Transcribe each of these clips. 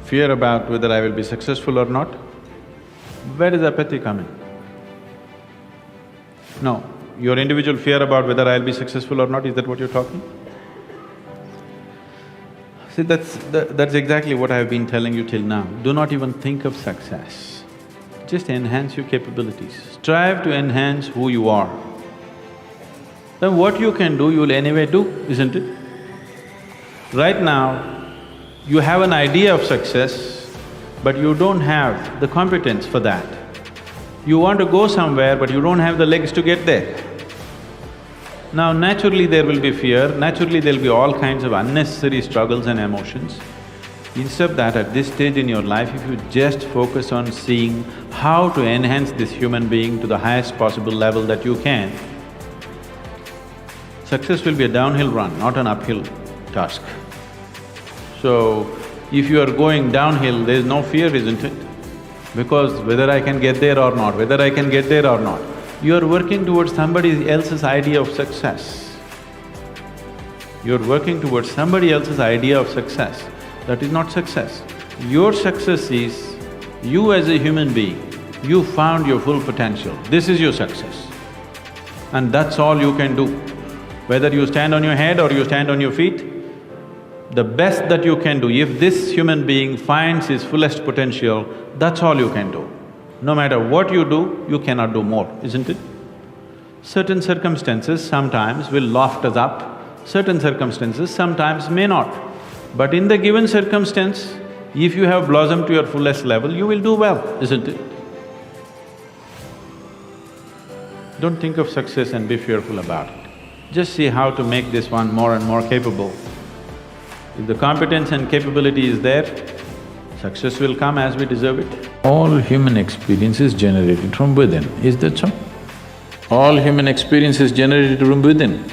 fear about whether I will be successful or not, where is apathy coming? No, your individual fear about whether I'll be successful or not, is that what you're talking? See, that's exactly what I've been telling you till now. Do not even think of success. Just enhance your capabilities. Strive to enhance who you are. Then what you can do, you'll anyway do, isn't it? Right now, you have an idea of success, but you don't have the competence for that. You want to go somewhere, but you don't have the legs to get there. Now, naturally there will be fear, naturally there'll be all kinds of unnecessary struggles and emotions. Instead of that, at this stage in your life, if you just focus on seeing how to enhance this human being to the highest possible level that you can, success will be a downhill run, not an uphill task. So, if you are going downhill, there is no fear, isn't it? Because whether I can get there or not, whether I can get there or not, you are working towards somebody else's idea of success. You're working towards somebody else's idea of success. That is not success. Your success is, you as a human being, you found your full potential. This is your success. And that's all you can do. Whether you stand on your head or you stand on your feet, the best that you can do, if this human being finds his fullest potential, that's all you can do. No matter what you do, you cannot do more, isn't it? Certain circumstances sometimes will loft us up, certain circumstances sometimes may not. But in the given circumstance, if you have blossomed to your fullest level, you will do well, isn't it? Don't think of success and be fearful about it. Just see how to make this one more and more capable. If the competence and capability is there, success will come as we deserve it. All human experience is generated from within, is that so? All human experience is generated from within.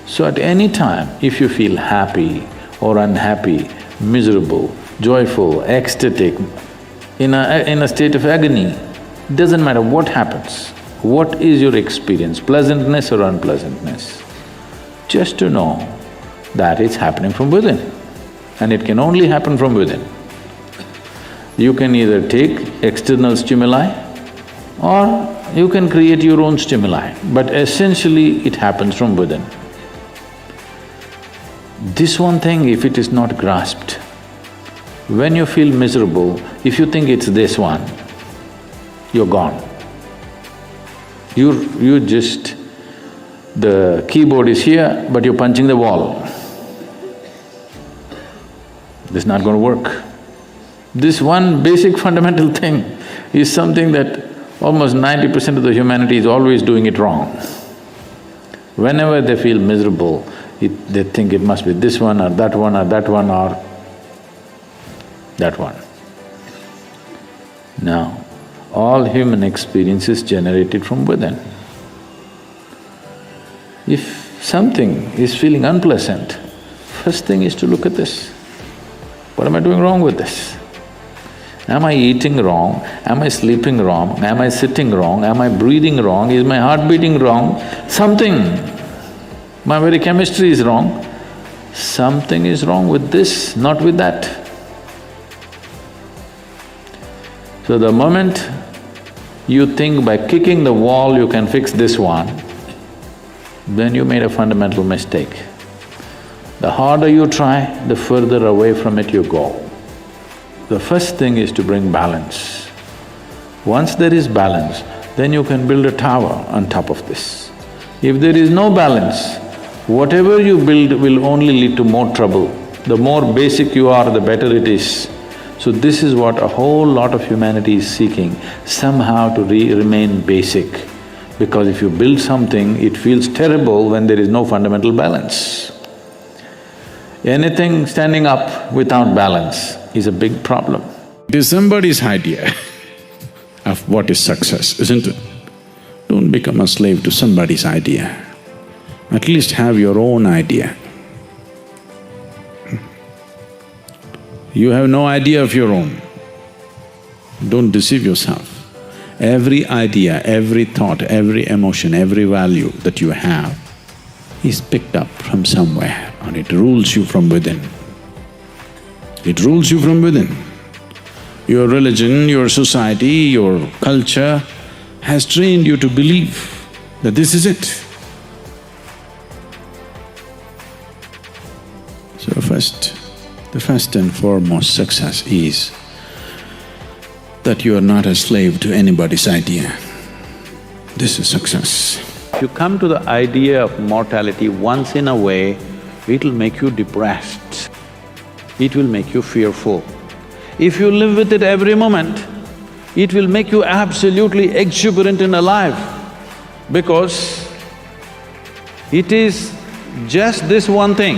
So at any time, if you feel happy or unhappy, miserable, joyful, ecstatic, in a state of agony, doesn't matter what happens, what is your experience, pleasantness or unpleasantness, just to know that it's happening from within, and it can only happen from within. You can either take external stimuli or you can create your own stimuli, but essentially it happens from within. This one thing, if it is not grasped, when you feel miserable, if you think it's this one, you're gone. You're just… the keyboard is here, but you're punching the wall. This is not going to work. This one basic fundamental thing is something that almost 90% of the humanity is always doing it wrong. Whenever they feel miserable, they think it must be this one or that one or that one or that one. Now, all human experience is generated from within. If something is feeling unpleasant, first thing is to look at this. What am I doing wrong with this? Am I eating wrong? Am I sleeping wrong? Am I sitting wrong? Am I breathing wrong? Is my heart beating wrong? Something, my very chemistry is wrong. Something is wrong with this, not with that. So the moment you think by kicking the wall you can fix this one, then you made a fundamental mistake. The harder you try, the further away from it you go. The first thing is to bring balance. Once there is balance, then you can build a tower on top of this. If there is no balance, whatever you build will only lead to more trouble. The more basic you are, the better it is. So this is what a whole lot of humanity is seeking, somehow to remain basic. Because if you build something, it feels terrible when there is no fundamental balance. Anything standing up without balance is a big problem. It is somebody's idea of what is success, isn't it? Don't become a slave to somebody's idea. At least have your own idea. You have no idea of your own. Don't deceive yourself. Every idea, every thought, every emotion, every value that you have is picked up from somewhere and it rules you from within. It rules you from within. Your religion, your society, your culture has trained you to believe that this is it. So the first and foremost success is that you are not a slave to anybody's idea. This is success. If you come to the idea of mortality once in a way, it'll make you depressed, it will make you fearful. If you live with it every moment, it will make you absolutely exuberant and alive, because it is just this one thing,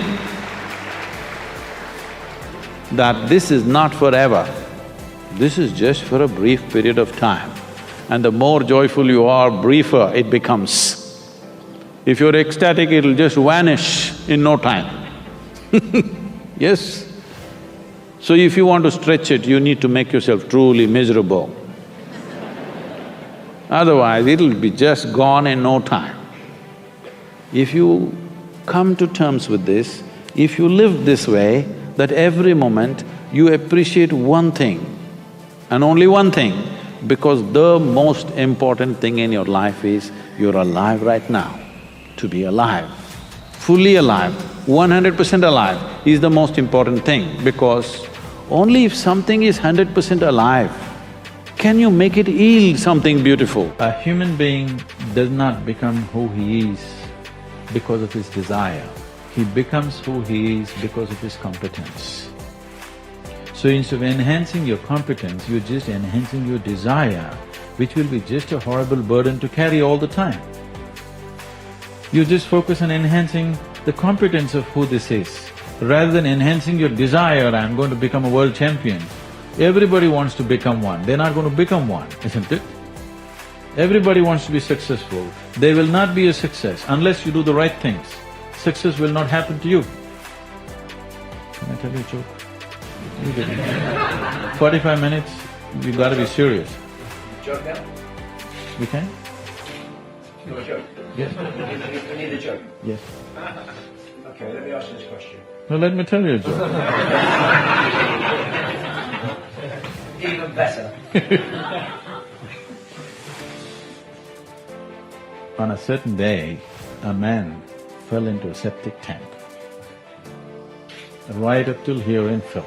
that this is not forever, this is just for a brief period of time. And the more joyful you are, briefer it becomes. If you're ecstatic, it'll just vanish in no time. Yes? So if you want to stretch it, you need to make yourself truly miserable. Otherwise, it'll be just gone in no time. If you come to terms with this, if you live this way, that every moment you appreciate one thing and only one thing, because the most important thing in your life is you're alive right now. To be alive, fully alive, 100% alive is the most important thing, because only if something is 100% alive, can you make it yield something beautiful. A human being does not become who he is because of his desire. He becomes who he is because of his competence. So instead of enhancing your competence, you're just enhancing your desire, which will be just a horrible burden to carry all the time. You just focus on enhancing the competence of who this is, rather than enhancing your desire, I'm going to become a world champion. Everybody wants to become one, they're not going to become one, isn't it? Everybody wants to be successful. They will not be a success unless you do the right things. Success will not happen to you. Can I tell you a joke? You get it. 45 minutes, you gotta be serious. Joke now? We can? You want a joke? Yes. We need a joke. Yes. Okay, let me ask you this question. Well, let me tell you a joke. Even better. On a certain day, a man fell into a septic tank, right up till here in filth.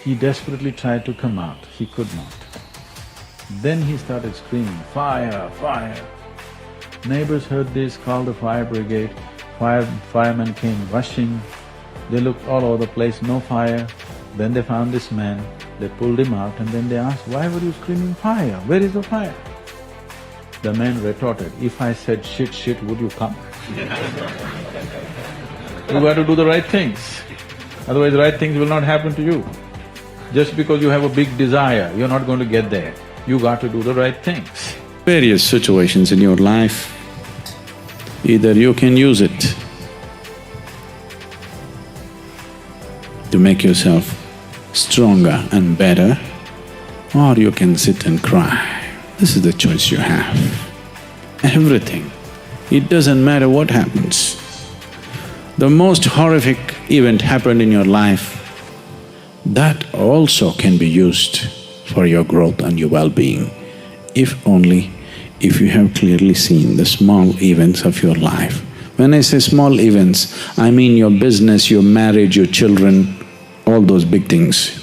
He desperately tried to come out, he could not. Then he started screaming, "Fire! Fire!" Neighbors heard this, called the fire brigade. Firemen came rushing. They looked all over the place, no fire. Then they found this man, they pulled him out, and then they asked, "Why were you screaming fire? Where is the fire?" The man retorted, "If I said shit, shit, would you come?" You got to do the right things, otherwise the right things will not happen to you. Just because you have a big desire, you're not going to get there. You got to do the right things. Various situations in your life, either you can use it to make yourself stronger and better, or you can sit and cry. This is the choice you have. Everything. It doesn't matter what happens. The most horrific event happened in your life, that also can be used for your growth and your well-being, if only if you have clearly seen the small events of your life. When I say small events, I mean your business, your marriage, your children, all those big things.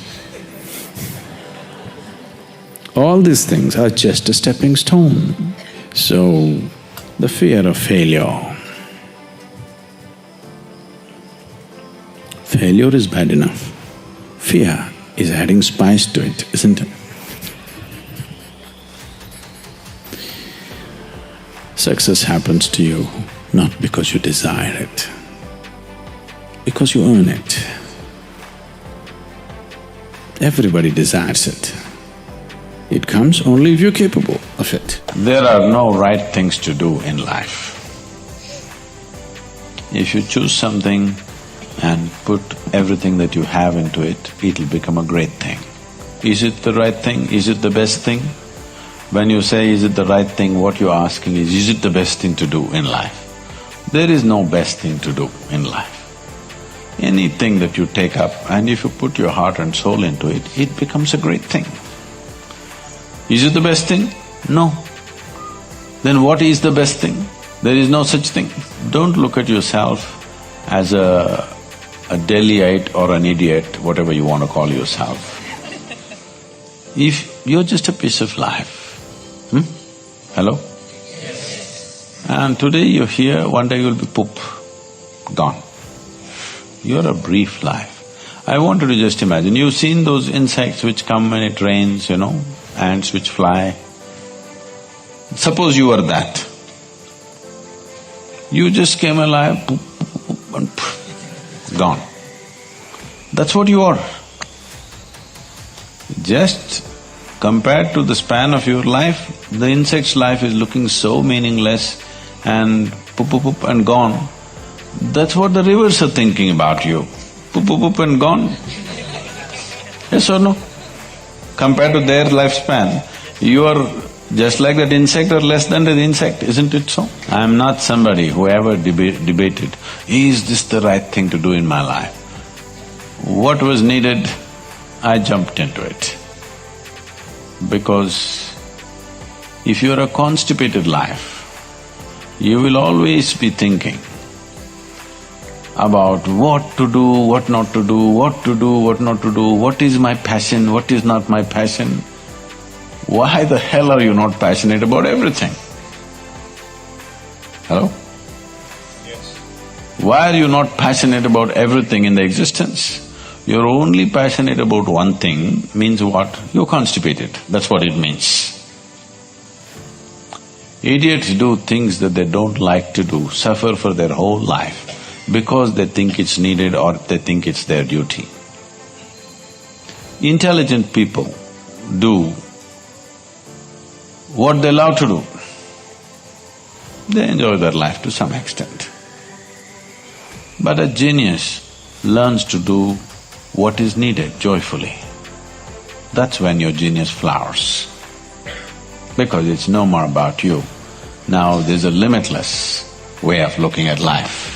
All these things are just a stepping stone. So, the fear of failure. Failure is bad enough. Fear is adding spice to it, isn't it? Success happens to you not because you desire it, because you earn it. Everybody desires it. It comes only if you're capable of it. There are no right things to do in life. If you choose something and put everything that you have into it, it'll become a great thing. Is it the right thing? Is it the best thing? When you say, is it the right thing, what you're asking is it the best thing to do in life? There is no best thing to do in life. anything that you take up, and if you put your heart and soul into it, it becomes a great thing. Is it the best thing? No. Then what is the best thing? There is no such thing. Don't look at yourself as a Delhiite or an idiot, whatever you want to call yourself. If you're just a piece of life, Hello? And today you're here, one day you'll be poop, gone. You're a brief life. I want you to just imagine, you've seen those insects which come when it rains, ants which fly. Suppose you were that. You just came alive, poop, poop, and gone. That's what you are. Just compared to the span of your life, the insect's life is looking so meaningless and poop, poop, poop and gone. That's what the rivers are thinking about you. Poop, poop, poop and gone. Yes or no? Compared to their lifespan, you are just like that insect or less than that insect, isn't it so? I am not somebody who ever debated, is this the right thing to do in my life? What was needed, I jumped into it. Because if you're a constipated life, you will always be thinking about what to do, what not to do, what to do, what not to do, what is my passion, what is not my passion. Why the hell are you not passionate about everything? Hello? Yes. Why are you not passionate about everything in the existence? You're only passionate about one thing means what? You're constipated, that's what it means. Idiots do things that they don't like to do, suffer for their whole life because they think it's needed or they think it's their duty. Intelligent people do what they love to do. They enjoy their life to some extent. But a genius learns to do what is needed joyfully. That's when your genius flowers. Because it's no more about you. Now there's a limitless way of looking at life.